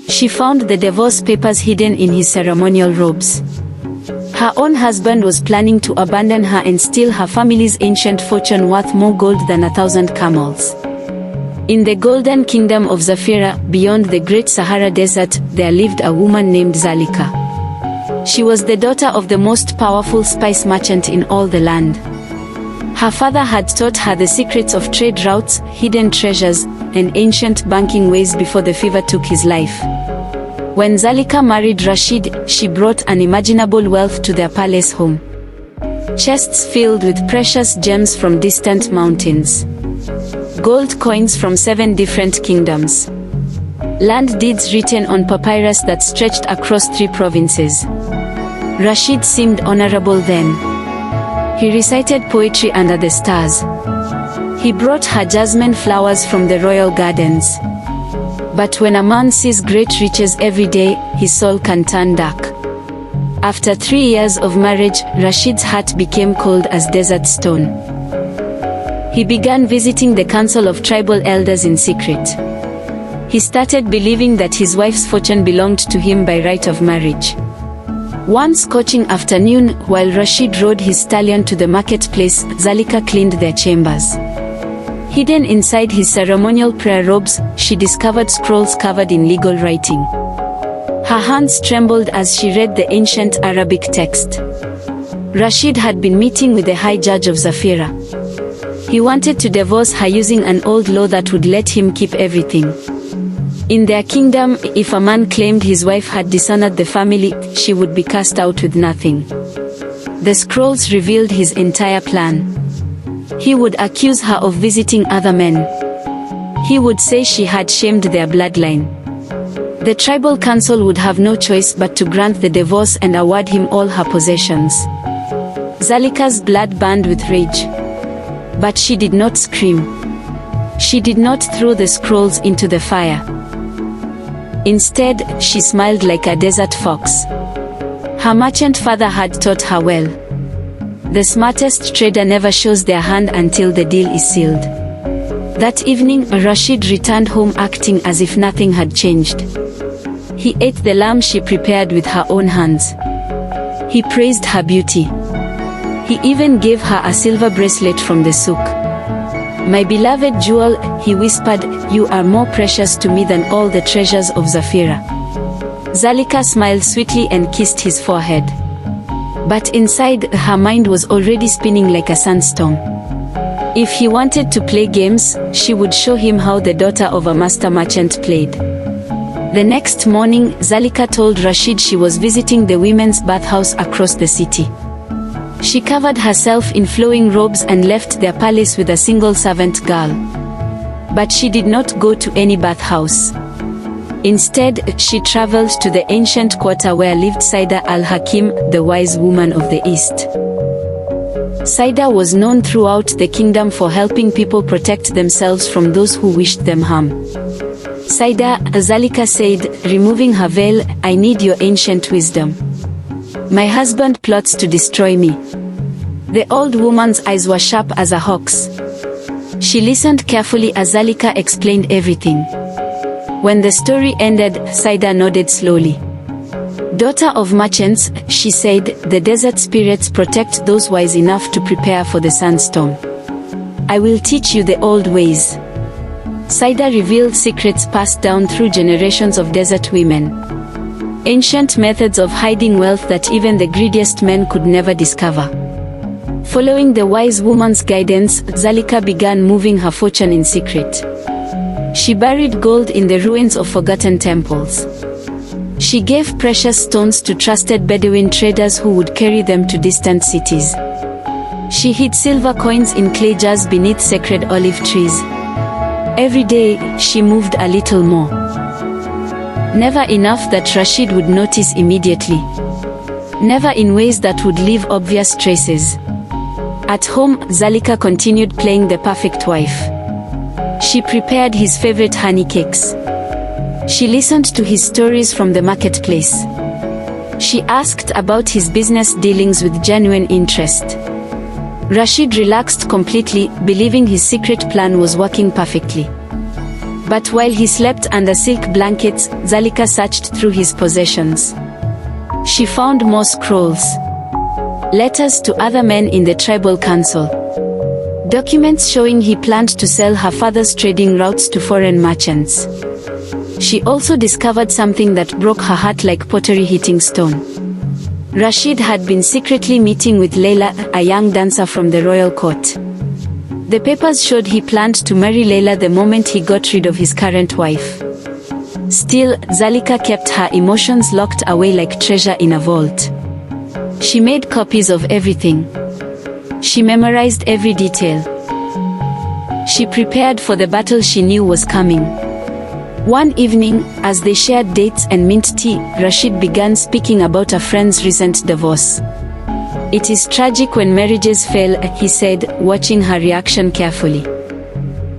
She found the divorce papers hidden in his ceremonial robes. Her own husband was planning to abandon her and steal her family's ancient fortune worth more gold than 1,000 camels. In the golden kingdom of Zafira, beyond the Great Sahara Desert, there lived a woman named Zalika. She was the daughter of the most powerful spice merchant in all the land. Her father had taught her the secrets of trade routes, hidden treasures, and ancient banking ways before the fever took his life. When Zalika married Rashid, she brought unimaginable wealth to their palace home. Chests filled with precious gems from distant mountains. Gold coins from 7 different kingdoms. Land deeds written on papyrus that stretched across 3 provinces. Rashid seemed honorable then. He recited poetry under the stars. He brought her jasmine flowers from the royal gardens. But when a man sees great riches every day, his soul can turn dark. After 3 years of marriage, Rashid's heart became cold as desert stone. He began visiting the council of tribal elders in secret. He started believing that his wife's fortune belonged to him by right of marriage. One scorching afternoon, while Rashid rode his stallion to the marketplace, Zalika cleaned their chambers. Hidden inside his ceremonial prayer robes, she discovered scrolls covered in legal writing. Her hands trembled as she read the ancient Arabic text. Rashid had been meeting with the High Judge of Zafira. He wanted to divorce her using an old law that would let him keep everything. In their kingdom, if a man claimed his wife had dishonored the family, she would be cast out with nothing. The scrolls revealed his entire plan. He would accuse her of visiting other men. He would say she had shamed their bloodline. The tribal council would have no choice but to grant the divorce and award him all her possessions. Zalika's blood burned with rage. But she did not scream. She did not throw the scrolls into the fire. Instead, she smiled like a desert fox. Her merchant father had taught her well. The smartest trader never shows their hand until the deal is sealed. That evening, Rashid returned home acting as if nothing had changed. He ate the lamb she prepared with her own hands. He praised her beauty. He even gave her a silver bracelet from the souk. "My beloved jewel," he whispered, "you are more precious to me than all the treasures of Zafira." Zalika smiled sweetly and kissed his forehead. But inside, her mind was already spinning like a sandstorm. If he wanted to play games, she would show him how the daughter of a master merchant played. The next morning, Zalika told Rashid she was visiting the women's bathhouse across the city. She covered herself in flowing robes and left their palace with a single servant girl. But she did not go to any bathhouse. Instead, she traveled to the ancient quarter where lived Saida al-Hakim, the wise woman of the East. Saida was known throughout the kingdom for helping people protect themselves from those who wished them harm. Saida, Zalika said, removing her veil, "I need your ancient wisdom. My husband plots to destroy me." The old woman's eyes were sharp as a hawk's. She listened carefully as Zalika explained everything. When the story ended, Saida nodded slowly. "Daughter of merchants," she said, "the desert spirits protect those wise enough to prepare for the sandstorm. I will teach you the old ways." Saida revealed secrets passed down through generations of desert women. Ancient methods of hiding wealth that even the greediest men could never discover. Following the wise woman's guidance, Zalika began moving her fortune in secret. She buried gold in the ruins of forgotten temples. She gave precious stones to trusted Bedouin traders who would carry them to distant cities. She hid silver coins in clay jars beneath sacred olive trees. Every day, she moved a little more. Never enough that Rashid would notice immediately. Never in ways that would leave obvious traces. At home, Zalika continued playing the perfect wife. She prepared his favorite honey cakes. She listened to his stories from the marketplace. She asked about his business dealings with genuine interest. Rashid relaxed completely, believing his secret plan was working perfectly. But while he slept under silk blankets, Zalika searched through his possessions. She found more scrolls, letters to other men in the tribal council, documents showing he planned to sell her father's trading routes to foreign merchants. She also discovered something that broke her heart like pottery hitting stone. Rashid had been secretly meeting with Layla, a young dancer from the royal court. The papers showed he planned to marry Layla the moment he got rid of his current wife. Still, Zalika kept her emotions locked away like treasure in a vault. She made copies of everything. She memorized every detail. She prepared for the battle she knew was coming. One evening, as they shared dates and mint tea, Rashid began speaking about a friend's recent divorce. "It is tragic when marriages fail," he said, watching her reaction carefully.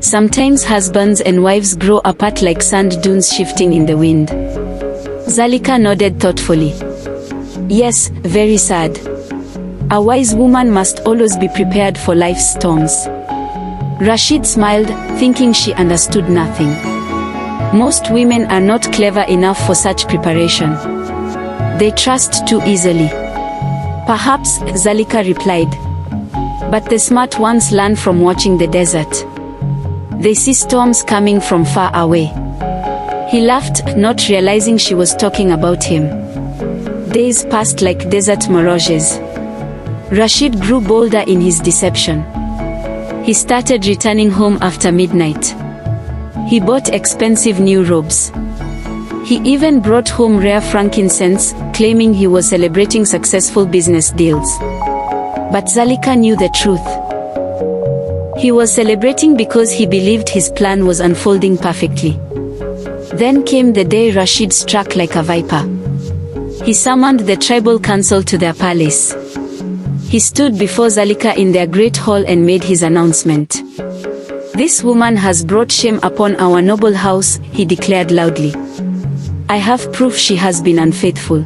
"Sometimes husbands and wives grow apart like sand dunes shifting in the wind." Zalika nodded thoughtfully. "Yes, very sad. A wise woman must always be prepared for life's storms." Rashid smiled, thinking she understood nothing. Most women are not clever enough for such preparation. They trust too easily. "Perhaps," Zalika replied. "But the smart ones learn from watching the desert. They see storms coming from far away." He laughed, not realizing she was talking about him. Days passed like desert mirages. Rashid grew bolder in his deception. He started returning home after midnight. He bought expensive new robes. He even brought home rare frankincense, claiming he was celebrating successful business deals. But Zalika knew the truth. He was celebrating because he believed his plan was unfolding perfectly. Then came the day Rashid struck like a viper. He summoned the tribal council to their palace. He stood before Zalika in their great hall and made his announcement. "This woman has brought shame upon our noble house," he declared loudly. "I have proof she has been unfaithful.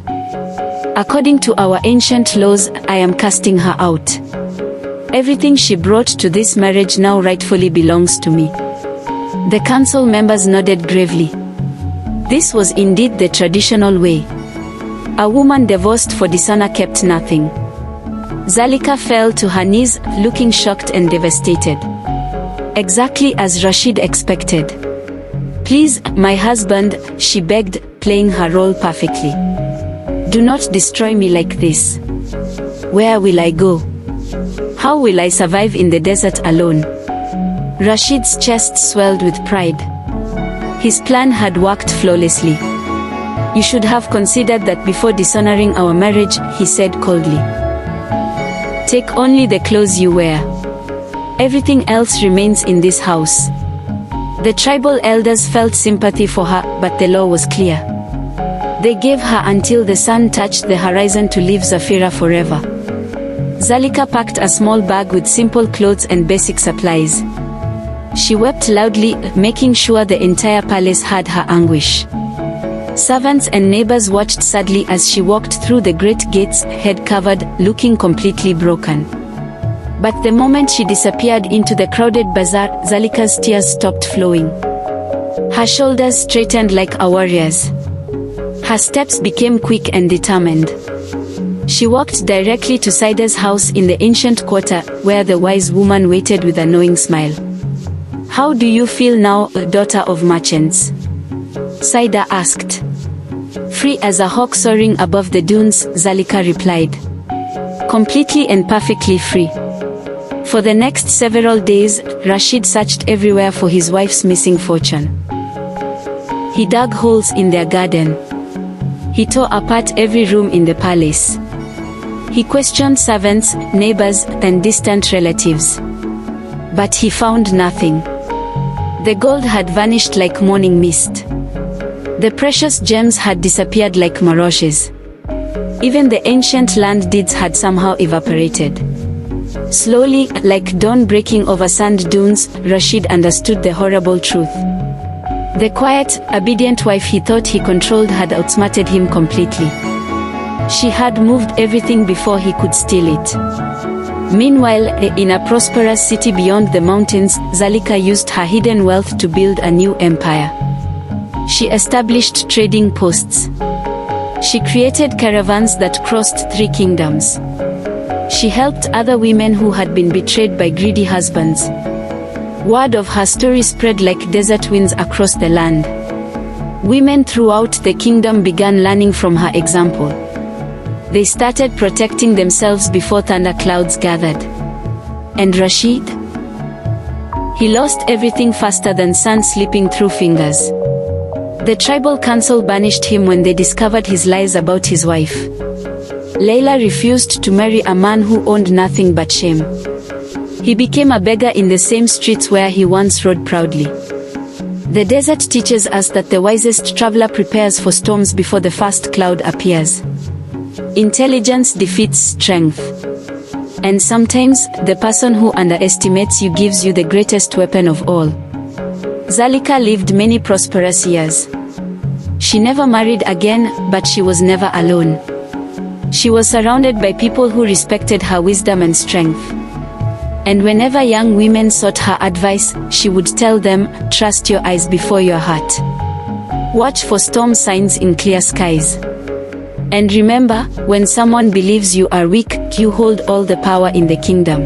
According to our ancient laws, I am casting her out. Everything she brought to this marriage now rightfully belongs to me." The council members nodded gravely. This was indeed the traditional way. A woman divorced for dishonor kept nothing. Zalika fell to her knees, looking shocked and devastated. Exactly as Rashid expected. "Please, my husband," she begged, playing her role perfectly. "Do not destroy me like this. Where will I go? How will I survive in the desert alone?" Rashid's chest swelled with pride. His plan had worked flawlessly. "You should have considered that before dishonoring our marriage," he said coldly. "Take only the clothes you wear. Everything else remains in this house." The tribal elders felt sympathy for her, but the law was clear. They gave her until the sun touched the horizon to leave Zafira forever. Zalika packed a small bag with simple clothes and basic supplies. She wept loudly, making sure the entire palace heard her anguish. Servants and neighbors watched sadly as she walked through the great gates, head covered, looking completely broken. But the moment she disappeared into the crowded bazaar, Zalika's tears stopped flowing. Her shoulders straightened like a warrior's. Her steps became quick and determined. She walked directly to Saida's house in the ancient quarter, where the wise woman waited with a knowing smile. "How do you feel now, daughter of merchants?" Saida asked. "Free as a hawk soaring above the dunes," Zalika replied. "Completely and perfectly free." For the next several days, Rashid searched everywhere for his wife's missing fortune. He dug holes in their garden. He tore apart every room in the palace. He questioned servants, neighbors, and distant relatives. But he found nothing. The gold had vanished like morning mist. The precious gems had disappeared like mirages. Even the ancient land deeds had somehow evaporated. Slowly, like dawn breaking over sand dunes, Rashid understood the horrible truth. The quiet, obedient wife he thought he controlled had outsmarted him completely. She had moved everything before he could steal it. Meanwhile, in a prosperous city beyond the mountains, Zalika used her hidden wealth to build a new empire. She established trading posts. She created caravans that crossed 3 kingdoms. She helped other women who had been betrayed by greedy husbands. Word of her story spread like desert winds across the land. Women throughout the kingdom began learning from her example. They started protecting themselves before thunderclouds gathered. And Rashid? He lost everything faster than sand slipping through fingers. The tribal council banished him when they discovered his lies about his wife. Layla refused to marry a man who owned nothing but shame. He became a beggar in the same streets where he once rode proudly. The desert teaches us that the wisest traveler prepares for storms before the first cloud appears. Intelligence defeats strength. And sometimes, the person who underestimates you gives you the greatest weapon of all. Zalika lived many prosperous years. She never married again, but she was never alone. She was surrounded by people who respected her wisdom and strength. And whenever young women sought her advice, she would tell them, trust your eyes before your heart. Watch for storm signs in clear skies. And remember, when someone believes you are weak, you hold all the power in the kingdom.